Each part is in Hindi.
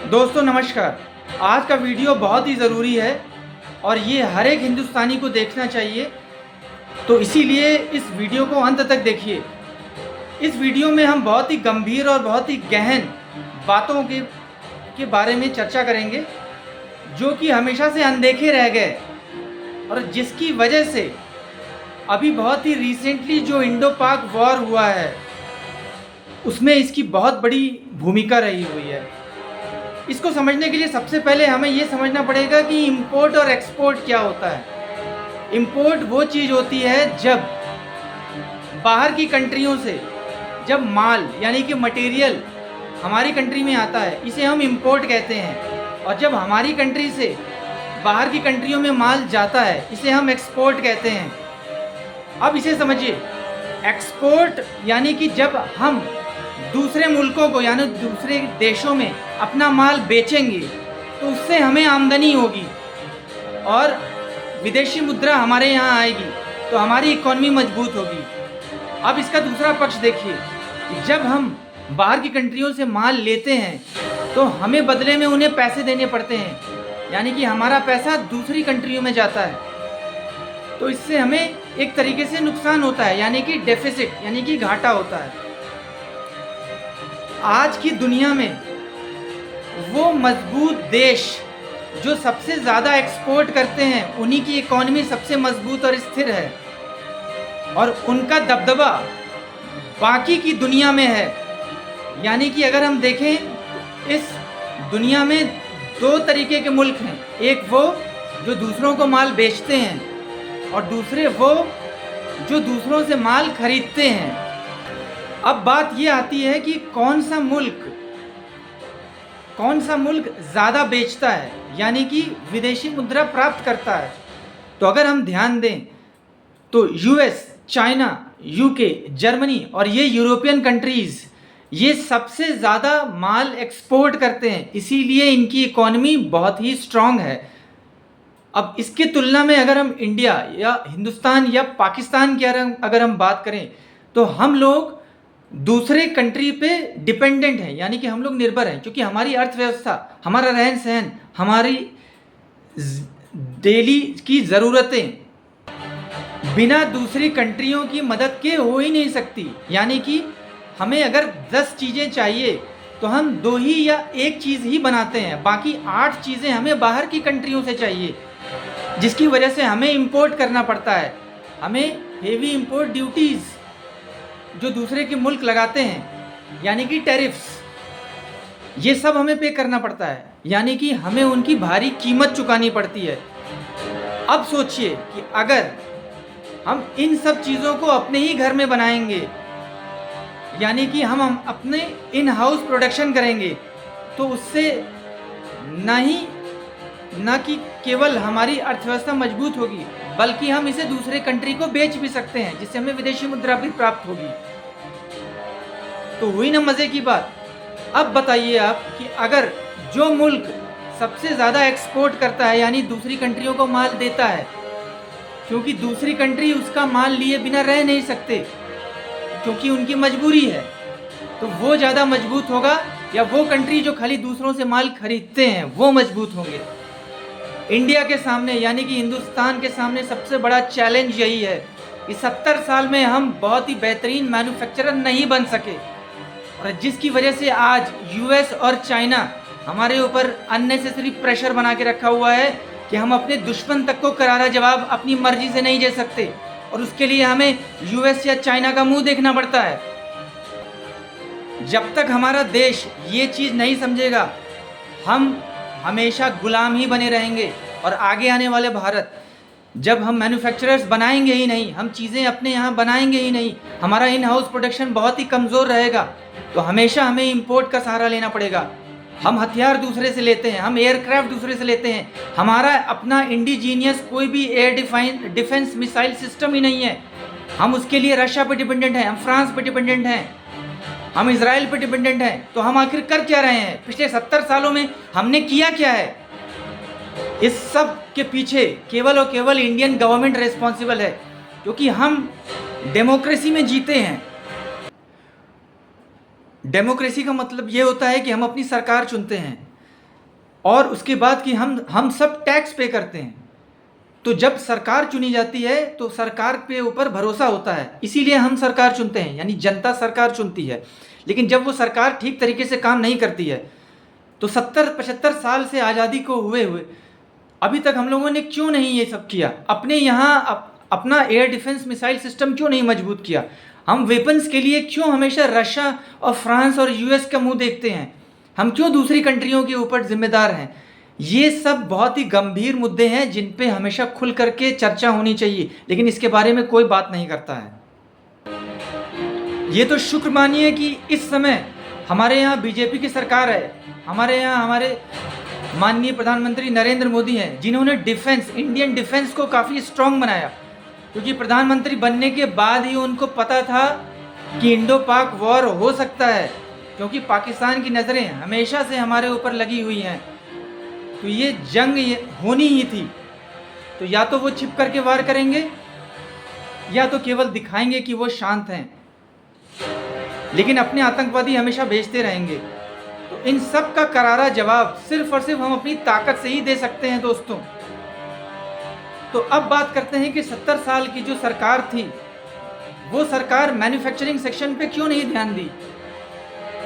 दोस्तों नमस्कार। आज का वीडियो बहुत ही ज़रूरी है और ये हर एक हिंदुस्तानी को देखना चाहिए, तो इसीलिए इस वीडियो को अंत तक देखिए। इस वीडियो में हम बहुत ही गंभीर और बहुत ही गहन बातों के बारे में चर्चा करेंगे, जो कि हमेशा से अनदेखे रह गए और जिसकी वजह से अभी बहुत ही रिसेंटली जो इंडो पाक वॉर हुआ है उसमें इसकी बहुत बड़ी भूमिका रही हुई है। इसको समझने के लिए सबसे पहले हमें ये समझना पड़ेगा कि इंपोर्ट और एक्सपोर्ट क्या होता है। इंपोर्ट वो चीज़ होती है जब बाहर की कंट्रियों से जब माल यानी कि मटेरियल हमारी कंट्री में आता है, इसे हम इंपोर्ट कहते हैं। और जब हमारी कंट्री से बाहर की कंट्रियों में माल जाता है, इसे हम एक्सपोर्ट कहते हैं। अब इसे समझिए, एक्सपोर्ट यानी कि जब हम दूसरे मुल्कों को यानी दूसरे देशों में अपना माल बेचेंगे तो उससे हमें आमदनी होगी और विदेशी मुद्रा हमारे यहाँ आएगी, तो हमारी इकॉनमी मजबूत होगी। अब इसका दूसरा पक्ष देखिए कि जब हम बाहर की कंट्रियों से माल लेते हैं तो हमें बदले में उन्हें पैसे देने पड़ते हैं, यानी कि हमारा पैसा दूसरी कंट्रियों में जाता है। तो इससे हमें एक तरीके से नुकसान होता है, यानी कि डेफिसिट यानी कि घाटा होता है। आज की दुनिया में वो मजबूत देश जो सबसे ज़्यादा एक्सपोर्ट करते हैं, उन्हीं की इकॉनमी सबसे मजबूत और स्थिर है और उनका दबदबा बाकी की दुनिया में है। यानी कि अगर हम देखें, इस दुनिया में दो तरीके के मुल्क हैं। एक वो जो दूसरों को माल बेचते हैं और दूसरे वो जो दूसरों से माल खरीदते हैं। अब बात ये आती है कि कौन सा मुल्क ज़्यादा बेचता है, यानी कि विदेशी मुद्रा प्राप्त करता है। तो अगर हम ध्यान दें तो यूएस, चाइना, यूके, जर्मनी और ये यूरोपियन कंट्रीज़ ये सबसे ज़्यादा माल एक्सपोर्ट करते हैं, इसीलिए इनकी इकॉनमी बहुत ही स्ट्रॉन्ग है। अब इसके तुलना में अगर हम इंडिया या हिंदुस्तान या पाकिस्तान की अगर हम बात करें तो हम लोग दूसरे कंट्री पे डिपेंडेंट हैं, यानी कि हम लोग निर्भर हैं, क्योंकि हमारी अर्थव्यवस्था, हमारा रहन सहन, हमारी डेली की ज़रूरतें बिना दूसरी कंट्रियों की मदद के हो ही नहीं सकती। यानी कि हमें अगर 10 चीज़ें चाहिए तो हम 2 ही या 1 चीज़ ही बनाते हैं, बाकी 8 चीज़ें हमें बाहर की कंट्रियों से चाहिए, जिसकी वजह से हमें इंपोर्ट करना पड़ता है। हमें हेवी इंपोर्ट ड्यूटीज़ जो दूसरे के मुल्क लगाते हैं, यानी कि टैरिफ्स, ये सब हमें पे करना पड़ता है, यानी कि हमें उनकी भारी कीमत चुकानी पड़ती है। अब सोचिए कि अगर हम इन सब चीज़ों को अपने ही घर में बनाएंगे, यानी कि हम अपने इन हाउस प्रोडक्शन करेंगे, तो उससे न कि केवल हमारी अर्थव्यवस्था मजबूत होगी, बल्कि हम इसे दूसरे कंट्री को बेच भी सकते हैं, जिससे हमें विदेशी मुद्रा भी प्राप्त होगी। तो हुई ना मज़े की बात। अब बताइए आप कि अगर जो मुल्क सबसे ज़्यादा एक्सपोर्ट करता है, यानी दूसरी कंट्रियों को माल देता है, क्योंकि दूसरी कंट्री उसका माल लिए बिना रह नहीं सकते, क्योंकि उनकी मजबूरी है, तो वो ज़्यादा मजबूत होगा या वो कंट्री जो खाली दूसरों से माल खरीदते हैं वो मजबूत होंगे? इंडिया के सामने यानी कि हिंदुस्तान के सामने सबसे बड़ा चैलेंज यही है कि 70 साल में हम बहुत ही बेहतरीन मैन्युफैक्चरर नहीं बन सके, और जिसकी वजह से आज यूएस और चाइना हमारे ऊपर अननेसेसरी प्रेशर बना के रखा हुआ है कि हम अपने दुश्मन तक को करारा जवाब अपनी मर्जी से नहीं दे सकते, और उसके लिए हमें यूएस या चाइना का मुंह देखना पड़ता है। जब तक हमारा देश ये चीज़ नहीं समझेगा, हम हमेशा गुलाम ही बने रहेंगे। और आगे आने वाले भारत, जब हम मैन्युफैक्चरर्स बनाएंगे ही नहीं, हम चीज़ें अपने यहाँ बनाएंगे ही नहीं, हमारा इन हाउस प्रोडक्शन बहुत ही कमज़ोर रहेगा, तो हमेशा हमें इंपोर्ट का सहारा लेना पड़ेगा। हम हथियार दूसरे से लेते हैं, हम एयरक्राफ्ट दूसरे से लेते हैं, हमारा अपना इंडिजीनियस कोई भी एयर डिफेंस मिसाइल सिस्टम ही नहीं है। हम उसके लिए रशिया पे डिपेंडेंट हैं, हम फ्रांस पे डिपेंडेंट हैं, हम इजराइल पे डिपेंडेंट हैं। तो हम आखिर कर क्या रहे हैं? पिछले 70 सालों में हमने किया क्या है? इस सब के पीछे केवल और केवल इंडियन गवर्नमेंट रिस्पॉन्सिबल है, क्योंकि हम डेमोक्रेसी में जीते हैं। डेमोक्रेसी का मतलब ये होता है कि हम अपनी सरकार चुनते हैं। और उसके बाद कि हम सब टैक्स पे करते हैं। तो जब सरकार चुनी जाती है तो सरकार के ऊपर भरोसा होता है, इसीलिए हम सरकार चुनते हैं, यानी जनता सरकार चुनती है। लेकिन जब वो सरकार ठीक तरीके से काम नहीं करती है तो 70-75 साल से आज़ादी को हुए अभी तक हम लोगों ने क्यों नहीं ये सब किया? अपने यहाँ अपना एयर डिफेंस मिसाइल सिस्टम क्यों नहीं मजबूत किया? हम वेपन्स के लिए क्यों हमेशा रशिया और फ्रांस और यूएस का मुंह देखते हैं? हम क्यों दूसरी कंट्रियों के ऊपर जिम्मेदार हैं? ये सब बहुत ही गंभीर मुद्दे हैं जिन पे हमेशा खुल करके चर्चा होनी चाहिए, लेकिन इसके बारे में कोई बात नहीं करता है। ये तो शुक्र मानिए कि इस समय हमारे यहाँ बीजेपी की सरकार है, हमारे यहाँ हमारे माननीय प्रधानमंत्री नरेंद्र मोदी हैं, जिन्होंने डिफेंस, इंडियन डिफेंस को काफ़ी स्ट्रॉन्ग बनाया। क्योंकि प्रधानमंत्री बनने के बाद ही उनको पता था कि इंडो पाक वॉर हो सकता है, क्योंकि पाकिस्तान की नज़रें हमेशा से हमारे ऊपर लगी हुई हैं। तो ये जंग होनी ही थी। तो या तो वो छिप करके वार करेंगे या तो केवल दिखाएंगे कि वो शांत हैं, लेकिन अपने आतंकवादी हमेशा भेजते रहेंगे। तो इन सब का करारा जवाब सिर्फ और सिर्फ हम अपनी ताकत से ही दे सकते हैं दोस्तों। तो अब बात करते हैं कि 70 साल की जो सरकार थी, वो सरकार मैन्युफैक्चरिंग सेक्शन पे क्यों नहीं ध्यान दी?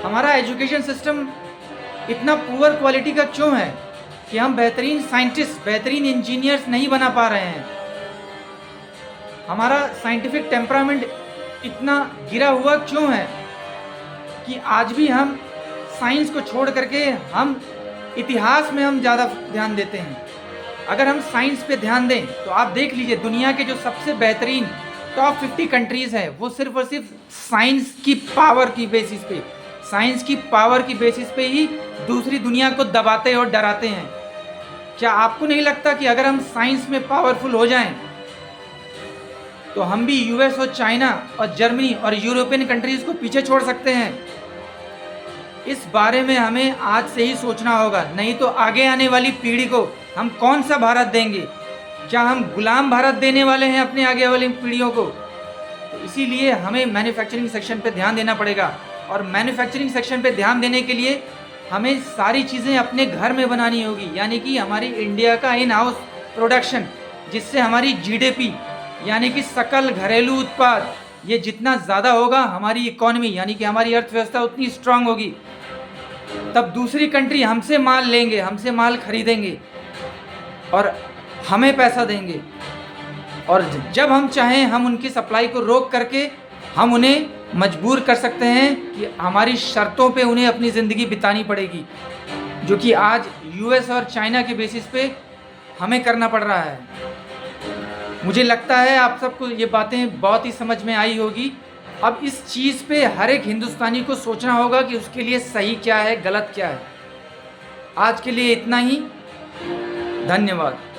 हमारा एजुकेशन सिस्टम इतना पुअर क्वालिटी का क्यों है कि हम बेहतरीन साइंटिस्ट, बेहतरीन इंजीनियर्स नहीं बना पा रहे हैं? हमारा साइंटिफिक टेम्परामेंट इतना गिरा हुआ क्यों है कि आज भी हम साइंस को छोड़ करके हम इतिहास में हम ज़्यादा ध्यान देते हैं? अगर हम साइंस पे ध्यान दें तो आप देख लीजिए, दुनिया के जो सबसे बेहतरीन टॉप 50 कंट्रीज़ हैं, वो सिर्फ और सिर्फ साइंस की पावर की बेसिस पे, साइंस की पावर की बेसिस पे ही दूसरी दुनिया को दबाते और डराते हैं। क्या आपको नहीं लगता कि अगर हम साइंस में पावरफुल हो जाएं तो हम भी यूएस और चाइना और जर्मनी और यूरोपियन कंट्रीज़ को पीछे छोड़ सकते हैं? इस बारे में हमें आज से ही सोचना होगा, नहीं तो आगे आने वाली पीढ़ी को हम कौन सा भारत देंगे? क्या हम गुलाम भारत देने वाले हैं अपने आगे वाली पीढ़ियों को? तो इसीलिए हमें मैन्युफैक्चरिंग सेक्शन पे ध्यान देना पड़ेगा, और मैन्युफैक्चरिंग सेक्शन पे ध्यान देने के लिए हमें सारी चीज़ें अपने घर में बनानी होगी, यानी कि हमारी इंडिया का इन हाउस प्रोडक्शन, जिससे हमारी जीडीपी यानी कि सकल घरेलू उत्पाद ये जितना ज़्यादा होगा, हमारी इकोनॉमी यानी कि हमारी अर्थव्यवस्था उतनी स्ट्रांग होगी। तब दूसरी कंट्री हमसे माल लेंगे, हमसे माल खरीदेंगे और हमें पैसा देंगे, और जब हम चाहें हम उनकी सप्लाई को रोक करके हम उन्हें मजबूर कर सकते हैं कि हमारी शर्तों पे उन्हें अपनी ज़िंदगी बितानी पड़ेगी, जो कि आज यूएस और चाइना के बेसिस पे हमें करना पड़ रहा है। मुझे लगता है आप सबको ये बातें बहुत ही समझ में आई होगी। अब इस चीज़ पे हर एक हिंदुस्तानी को सोचना होगा कि उसके लिए सही क्या है, गलत क्या है। आज के लिए इतना ही, धन्यवाद।